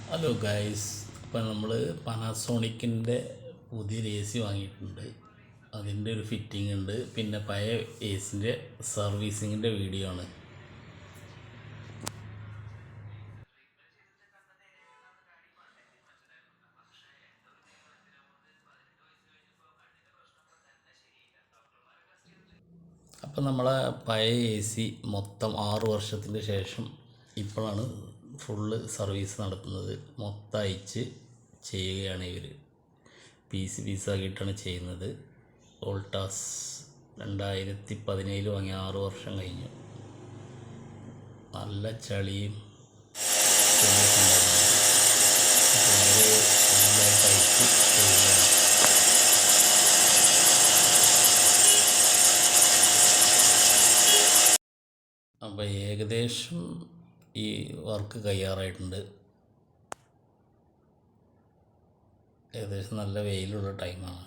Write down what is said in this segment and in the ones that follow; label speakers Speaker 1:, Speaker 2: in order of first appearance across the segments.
Speaker 1: Hello guys, ഇപ്പം നമ്മൾ പനാസോണിക്കിൻ്റെ പുതിയൊരു എ സി വാങ്ങിയിട്ടുണ്ട്. അതിൻ്റെ ഒരു ഫിറ്റിംഗ് ഉണ്ട്. പിന്നെ പഴയ എ സിൻ്റെ സർവീസിങ്ങിൻ്റെ വീഡിയോ ആണ്. അപ്പം നമ്മളെ പഴയ എ സി മൊത്തം 6 വർഷത്തിൻ്റെ ശേഷം ഇപ്പോഴാണ് ഫുള്ള് സർവീസ് നടത്തുന്നത്. മൊത്തം അയച്ച് ചെയ്യുകയാണ് ഇവർ. പീസാക്കിയിട്ടാണ് ചെയ്യുന്നത്. വോൾട്ടാസ് 2017 വാങ്ങി 6 വർഷം കഴിഞ്ഞു. നല്ല ചളിയും നല്ലതായിട്ട് അയച്ച് ചെയ്യുകയാണ്. അപ്പോൾ ഏകദേശം ഈ വർക്ക് കഴിയാറായിട്ടുണ്ട്. ഏകദേശം നല്ല വെയിലുള്ള ടൈമാണ്.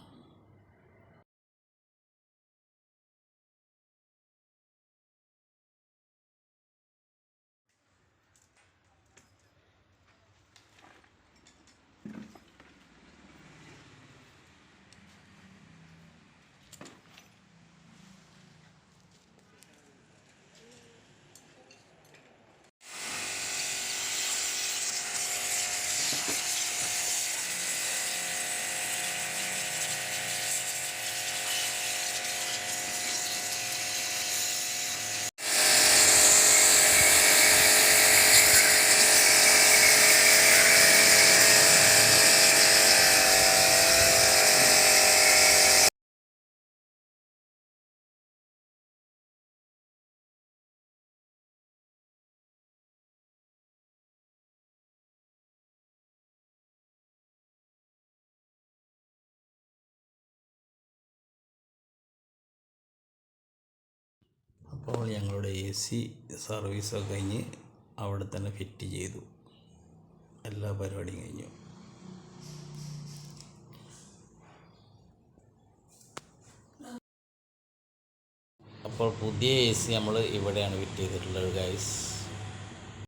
Speaker 1: അപ്പോൾ ഞങ്ങളുടെ എ സി സർവീസൊക്കെ കഴിഞ്ഞ് അവിടെ തന്നെ ഫിറ്റ് ചെയ്തു. എല്ലാ പരിപാടിയും കഴിഞ്ഞു. അപ്പോൾ പുതിയ എ സി നമ്മൾ ഇവിടെയാണ് ഫിറ്റ് ചെയ്തിട്ടുള്ളത് ഗൈസ്.